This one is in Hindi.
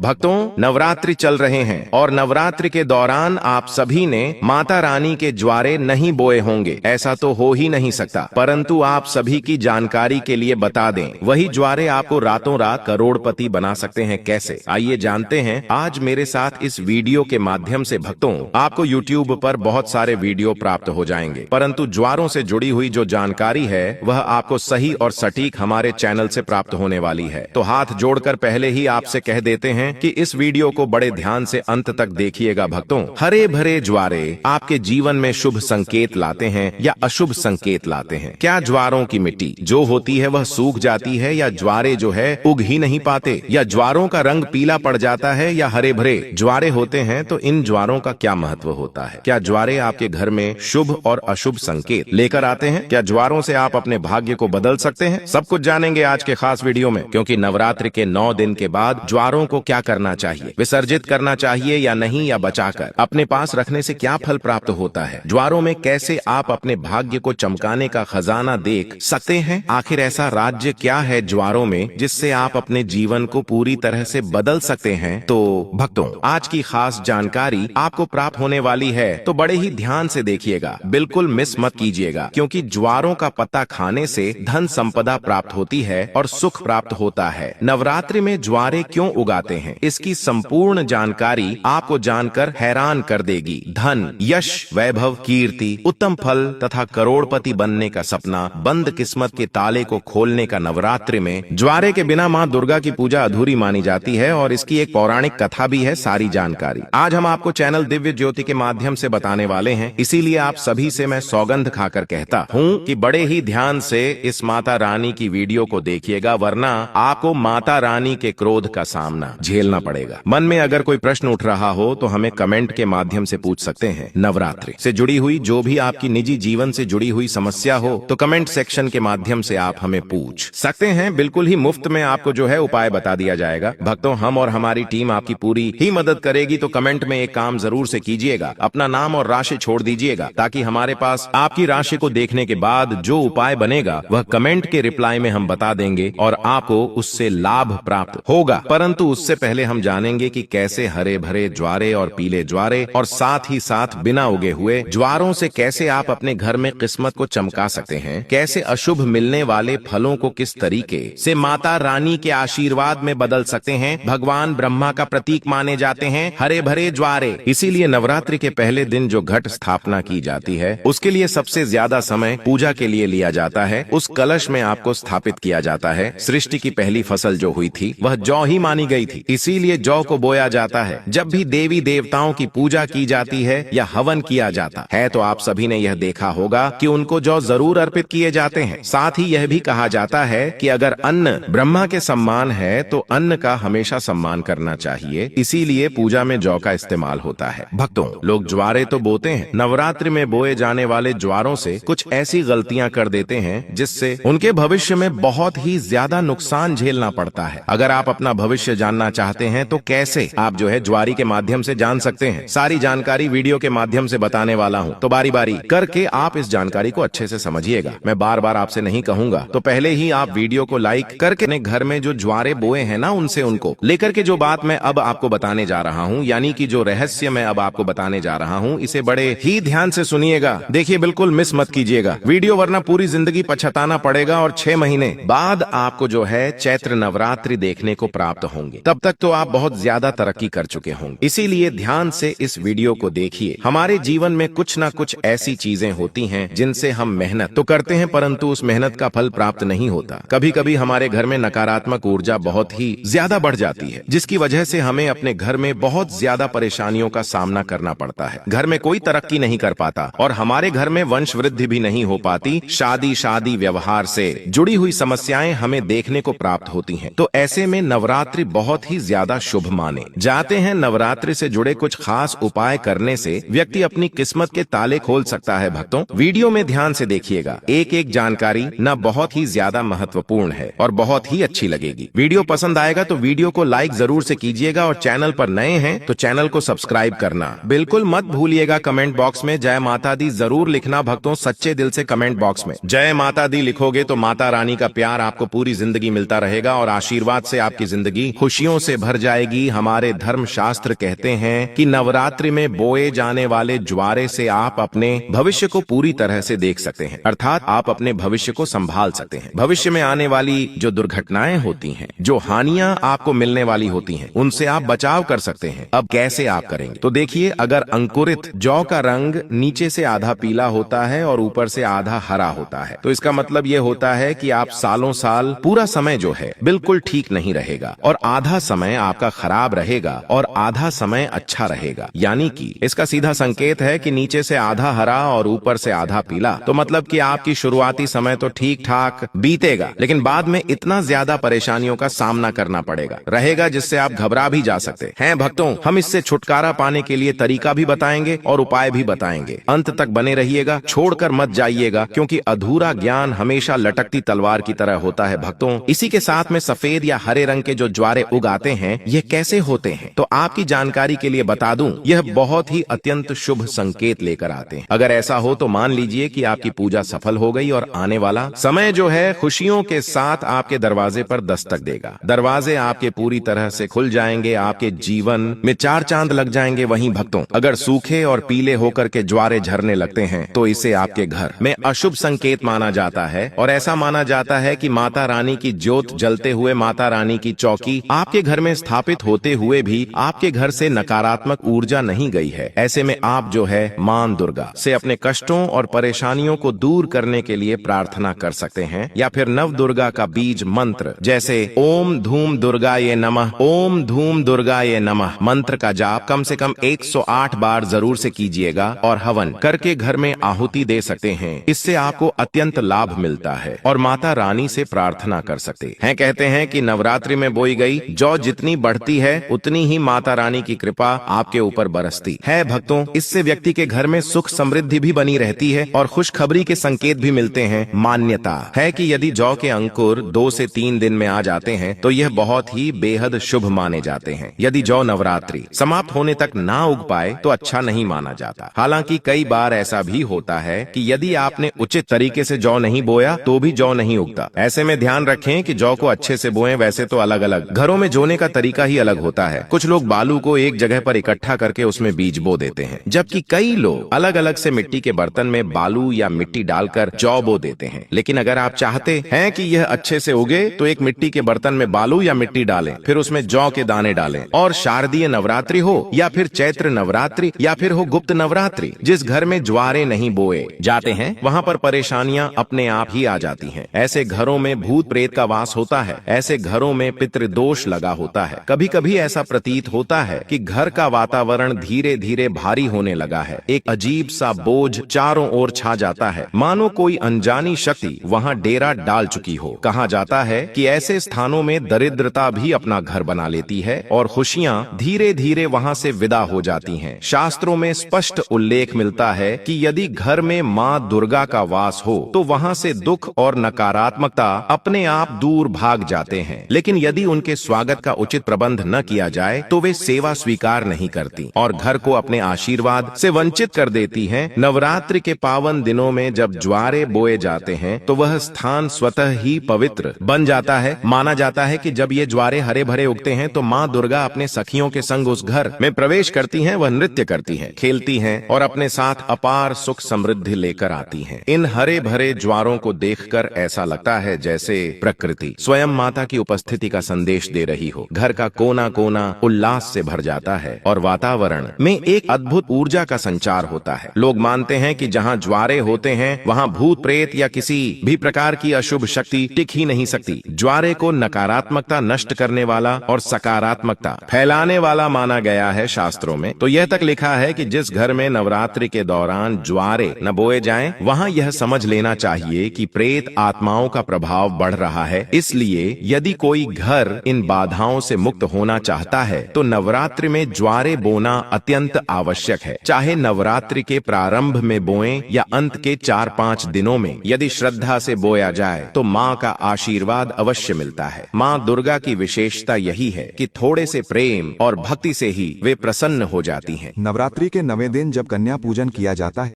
भक्तों, नवरात्रि चल रहे हैं और नवरात्रि के दौरान आप सभी ने माता रानी के ज्वारे नहीं बोए होंगे, ऐसा तो हो ही नहीं सकता। परंतु आप सभी की जानकारी के लिए बता दें, वही ज्वारे आपको रातों रात करोड़पति बना सकते हैं। कैसे, आइए जानते हैं आज मेरे साथ इस वीडियो के माध्यम से। भक्तों, आपको YouTube पर बहुत सारे वीडियो प्राप्त हो जाएंगे, परंतु ज्वारों से जुड़ी हुई जो जानकारी है वह आपको सही और सटीक हमारे चैनल से प्राप्त होने वाली है। तो हाथ जोड़कर पहले ही आपसे कह देते हैं कि इस वीडियो को बड़े ध्यान से अंत तक देखिएगा। भक्तों, हरे भरे ज्वारे आपके जीवन में शुभ संकेत लाते हैं या अशुभ संकेत लाते हैं? क्या ज्वारों की मिट्टी जो होती है वह सूख जाती है, या ज्वारे जो है उग ही नहीं पाते, या ज्वारों का रंग पीला पड़ जाता है, या हरे भरे ज्वारे होते हैं? तो इन ज्वारों का क्या महत्व होता है? क्या ज्वारे आपके घर में शुभ और अशुभ संकेत लेकर आते हैं? क्या ज्वारों से आप अपने भाग्य को बदल सकते हैं? सब कुछ जानेंगे आज के खास वीडियो में, क्योंकि नवरात्रि के 9 दिन के बाद ज्वारों को क्या करना चाहिए, विसर्जित करना चाहिए या नहीं, या बचाकर अपने पास रखने से क्या फल प्राप्त होता है? ज्वारों में कैसे आप अपने भाग्य को चमकाने का खजाना देख सकते हैं? आखिर ऐसा राज्य क्या है ज्वारों में जिससे आप अपने जीवन को पूरी तरह से बदल सकते हैं? तो भक्तों, आज की खास जानकारी आपको प्राप्त होने वाली है, तो बड़े ही ध्यान से देखिएगा, बिल्कुल मिस मत कीजिएगा, क्योंकि ज्वारों का पत्ता खाने से धन संपदा प्राप्त होती है और सुख प्राप्त होता है। नवरात्रि में ज्वारे क्यों उगाते हैं, इसकी संपूर्ण जानकारी आपको जानकर हैरान कर देगी। धन, यश, वैभव, कीर्ति, उत्तम फल तथा करोड़पति बनने का सपना, बंद किस्मत के ताले को खोलने का नवरात्रि में ज्वारे के बिना मां दुर्गा की पूजा अधूरी मानी जाती है, और इसकी एक पौराणिक कथा भी है। सारी जानकारी आज हम आपको चैनल दिव्य ज्योति के माध्यम से बताने वाले हैं, इसीलिए आप सभी से मैं सौगंध खाकर कहता हूँ कि बड़े ही ध्यान से इस माता रानी की वीडियो को देखिएगा, वरना आपको माता रानी के क्रोध का सामना झेलना पड़ेगा। मन में अगर कोई प्रश्न उठ रहा हो तो हमें कमेंट के माध्यम से पूछ सकते हैं। नवरात्रि से जुड़ी हुई जो भी आपकी निजी जीवन से जुड़ी हुई समस्या हो तो कमेंट सेक्शन के माध्यम से आप हमें पूछ सकते हैं। बिल्कुल ही मुफ्त में आपको जो है उपाय बता दिया जाएगा। भक्तों, हम और हमारी टीम आपकी पूरी ही मदद करेगी, तो कमेंट में एक काम जरूर से कीजिएगा, अपना नाम और राशि छोड़ दीजिएगा, ताकि हमारे पास आपकी राशि को देखने के बाद जो उपाय बनेगा वह कमेंट के रिप्लाई में हम बता देंगे और आपको उससे लाभ प्राप्त होगा। परंतु उससे पहले हम जानेंगे कि कैसे हरे भरे ज्वारे और पीले ज्वारे और साथ ही साथ बिना उगे हुए ज्वारों से कैसे आप अपने घर में किस्मत को चमका सकते हैं, कैसे अशुभ मिलने वाले फलों को किस तरीके से माता रानी के आशीर्वाद में बदल सकते हैं। भगवान ब्रह्मा का प्रतीक माने जाते हैं हरे भरे ज्वारे, इसीलिए नवरात्रि के पहले दिन जो घट स्थापना की जाती है उसके लिए सबसे ज्यादा समय पूजा के लिए लिया जाता है। उस कलश में आपको स्थापित किया जाता है। सृष्टि की पहली फसल जो हुई थी वह जौ ही मानी गई थी, इसीलिए जौ को बोया जाता है। जब भी देवी देवताओं की पूजा की जाती है या हवन किया जाता है तो आप सभी ने यह देखा होगा कि उनको जौ जरूर अर्पित किए जाते हैं। साथ ही यह भी कहा जाता है कि अगर अन्न ब्रह्मा के सम्मान है तो अन्न का हमेशा सम्मान करना चाहिए, इसीलिए पूजा में जौ का इस्तेमाल होता है। भक्तों, लोग ज्वारे तो बोते हैं, नवरात्रि में बोए जाने वाले ज्वारों से कुछ ऐसी गलतियां कर देते हैं जिससे उनके भविष्य में बहुत ही ज्यादा नुकसान झेलना पड़ता है। अगर आप अपना भविष्य जानना चाहते हैं तो कैसे आप जो है ज्वारी के माध्यम से जान सकते हैं, सारी जानकारी वीडियो के माध्यम से बताने वाला हूं, तो बारी बारी करके आप इस जानकारी को अच्छे से समझिएगा। मैं बार बार आपसे नहीं कहूंगा, तो पहले ही आप वीडियो को लाइक करके अपने घर में जो ज्वारे बोए हैं ना उनसे उनको लेकर के जो बात मैं अब आपको बताने जा रहा हूं, यानी कि जो रहस्य मैं अब आपको बताने जा रहा हूं, इसे बड़े ही ध्यान से सुनिएगा। देखिए, बिल्कुल मिस मत कीजिएगा वीडियो, वरना पूरी जिंदगी पछताना पड़ेगा और 6 महीने बाद आपको जो है चैत्र नवरात्रि देखने को प्राप्त होंगे। तब तक तो आप बहुत ज्यादा तरक्की कर चुके होंगे, इसीलिए ध्यान से इस वीडियो को देखिए। हमारे जीवन में कुछ ना कुछ ऐसी चीजें होती हैं जिनसे हम मेहनत तो करते हैं, परंतु उस मेहनत का फल प्राप्त नहीं होता। कभी कभी हमारे घर में नकारात्मक ऊर्जा बहुत ही ज्यादा बढ़ जाती है, जिसकी वजह से हमें अपने घर में बहुत ज्यादा परेशानियों का सामना करना पड़ता है। घर में कोई तरक्की नहीं कर पाता और हमारे घर में वंश वृद्धि भी नहीं हो पाती। शादी व्यवहार से जुड़ी हुई समस्याएं हमें देखने को प्राप्त होती हैं। तो ऐसे में नवरात्रि बहुत ही ज्यादा शुभ माने जाते हैं। नवरात्रि से जुड़े कुछ खास उपाय करने से व्यक्ति अपनी किस्मत के ताले खोल सकता है। भक्तों, वीडियो में ध्यान से देखिएगा, एक एक जानकारी न बहुत ही ज्यादा महत्वपूर्ण है और बहुत ही अच्छी लगेगी। वीडियो पसंद आएगा तो वीडियो को लाइक जरूर से कीजिएगा, और चैनल पर नए हैं तो चैनल को सब्सक्राइब करना बिल्कुल मत भूलिएगा। कमेंट बॉक्स में जय माता दी जरूर लिखना। भक्तों, सच्चे दिल से कमेंट बॉक्स में जय माता दी लिखोगे तो माता रानी का प्यार आपको पूरी जिंदगी मिलता रहेगा और आशीर्वाद से आपकी जिंदगी खुशियों से से भर जाएगी। हमारे धर्मशास्त्र कहते हैं कि नवरात्रि में बोए जाने वाले ज्वारे से आप अपने भविष्य को पूरी तरह से देख सकते हैं, अर्थात आप अपने भविष्य को संभाल सकते हैं। भविष्य में आने वाली जो दुर्घटनाएं होती हैं, जो हानियां आपको मिलने वाली होती हैं, उनसे आप बचाव कर सकते हैं। अब कैसे आप करेंगे? तो देखिए, अगर अंकुरित जौ का रंग नीचे से आधा पीला होता है और ऊपर से आधा हरा होता है, तो इसका मतलब यह होता है कि आप सालों साल पूरा समय जो है बिल्कुल ठीक नहीं रहेगा और आधा समय आपका खराब रहेगा और आधा समय अच्छा रहेगा। यानी कि इसका सीधा संकेत है कि नीचे से आधा हरा और ऊपर से आधा पीला, तो मतलब कि आपकी शुरुआती समय तो ठीक ठाक बीतेगा, लेकिन बाद में इतना ज्यादा परेशानियों का सामना करना पड़ेगा रहेगा जिससे आप घबरा भी जा सकते हैं। भक्तों, हम इससे छुटकारा पाने के लिए तरीका भी बताएंगे और उपाय भी बताएंगे। अंत तक बने रहिएगा, छोड़कर मत जाइएगा, क्योंकि अधूरा ज्ञान हमेशा लटकती तलवार की तरह होता है। भक्तों, इसी के साथ में सफेद या हरे रंग के जो ज्वारे उगाते हैं, ये कैसे होते हैं, तो आपकी जानकारी के लिए बता दूं, यह बहुत ही अत्यंत शुभ संकेत लेकर आते हैं। अगर ऐसा हो तो मान लीजिए कि आपकी पूजा सफल हो गई और आने वाला समय जो है खुशियों के साथ आपके दरवाजे पर दस्तक देगा। दरवाजे आपके पूरी तरह से खुल जाएंगे, आपके जीवन में चार चांद लग जाएंगे। वहीं भक्तों, अगर सूखे और पीले होकर के ज्वारे झरने लगते हैं तो इसे आपके घर में अशुभ संकेत माना जाता है और ऐसा माना जाता है कि माता रानी की ज्योत जलते हुए, माता रानी की चौकी आपके घर में स्थापित होते हुए भी आपके घर से नकारात्मक ऊर्जा नहीं गई है। ऐसे में आप जो है मां दुर्गा से अपने कष्टों और परेशानियों को दूर करने के लिए प्रार्थना कर सकते हैं, या फिर नव दुर्गा का बीज मंत्र जैसे ओम धूम दुर्गाये नमः, ओम धूम दुर्गाये नमः मंत्र का जाप कम से कम 108 बार जरूर से कीजिएगा और हवन करके घर में आहुति दे सकते हैं। इससे आपको अत्यंत लाभ मिलता है और माता रानी से प्रार्थना कर सकते हैं। कहते हैं कि नवरात्रि में बोई गई जौ जितनी बढ़ती है उतनी ही माता रानी की कृपा आपके ऊपर बरसती है। भक्तों, इससे व्यक्ति के घर में सुख समृद्धि भी बनी रहती है और खुशखबरी के संकेत भी मिलते हैं। मान्यता है कि यदि जौ के अंकुर 2 से 3 दिन में आ जाते हैं तो यह बहुत ही बेहद शुभ माने जाते हैं। यदि जौ नवरात्रि समाप्त होने तक ना उग पाए तो अच्छा नहीं माना जाता। हालांकि कई बार ऐसा भी होता है कि यदि आपने उचित तरीके से जौ नहीं बोया तो भी जौ नहीं उगता। ऐसे में ध्यान रखें कि जौ को अच्छे से बोएं। वैसे तो अलग अलग घरों में जोने का तरीका ही अलग होता है। कुछ लोग बालू को एक जगह पर इकट्ठा करके उसमें बीज बो देते हैं, जबकि कई लोग अलग अलग से मिट्टी के बर्तन में बालू या मिट्टी डालकर जौ बो देते हैं। लेकिन अगर आप चाहते हैं कि यह अच्छे से उगे तो एक मिट्टी के बर्तन में बालू या मिट्टी डालें, फिर उसमें जौ के दाने डालें। और शारदीय नवरात्रि हो या फिर चैत्र नवरात्रि या फिर हो गुप्त नवरात्रि, जिस घर में ज्वारे नहीं बोए जाते हैं वहां पर परेशानियां अपने आप ही आ जाती हैं। ऐसे घरों में भूत प्रेत का वास होता है। ऐसे घरों में पितृदोष लगा होता है। कभी कभी ऐसा प्रतीत होता है कि घर का वातावरण धीरे धीरे भारी होने लगा है। एक अजीब सा बोझ चारों ओर छा जाता है, मानो कोई अनजानी शक्ति वहां डेरा डाल चुकी हो। कहा जाता है कि ऐसे स्थानों में दरिद्रता भी अपना घर बना लेती है और खुशियां धीरे धीरे वहां से विदा हो जाती हैं। शास्त्रों में स्पष्ट उल्लेख मिलता है कि यदि घर में मां दुर्गा का वास हो तो वहां से दुख और नकारात्मकता अपने आप दूर भाग जाते हैं। लेकिन यदि उनके स्वागत का उचित प्रबंध न किया जाए तो वे सेवा स्वीकार नहीं करती और घर को अपने आशीर्वाद से वंचित कर देती हैं। नवरात्रि के पावन दिनों में जब ज्वारे बोए जाते हैं तो वह स्थान स्वतः ही पवित्र बन जाता है। माना जाता है कि जब ये ज्वारे हरे भरे उगते हैं तो मां दुर्गा अपने सखियों के संग उस घर में प्रवेश करती हैं। वह नृत्य करती हैं, खेलती हैं और अपने साथ अपार सुख समृद्धि लेकर आती हैं। इन हरे भरे ज्वारों को देखकर ऐसा लगता है जैसे प्रकृति स्वयं माता की उपस्थिति का संदेश दे रही हो। घर का कोना कोना उल्लास से भर जाता है और वातावरण में एक अद्भुत ऊर्जा का संचार होता है। लोग मानते हैं कि जहां ज्वारे होते हैं वहां भूत प्रेत या किसी भी प्रकार की अशुभ शक्ति टिक ही नहीं सकती। ज्वारे को नकारात्मकता नष्ट करने वाला और सकारात्मकता फैलाने वाला माना गया है शास्त्रों में। तो यह तक लिखा है कि जिस घर में नवरात्रि के दौरान ज्वारे न बोए जाएं, वहां यह समझ लेना चाहिए कि प्रेत आत्माओं का प्रभाव बढ़ रहा है। इसलिए यदि कोई घर इन बाधाओं से मुक्त होना चाहता है तो नवरात्रि में ज्वारे बोना अत्यंत आवश्यक है। चाहे नवरात्रि के प्रारंभ में बोएं या अंत के 4-5 दिनों में, यदि श्रद्धा से बोया जाए तो मां का आशीर्वाद अवश्य मिलता है। मां दुर्गा की विशेषता यही है कि थोड़े से प्रेम और भक्ति से ही वे प्रसन्न हो जाती हैं। नवरात्रि के 9वें दिन जब कन्या पूजन किया जाता है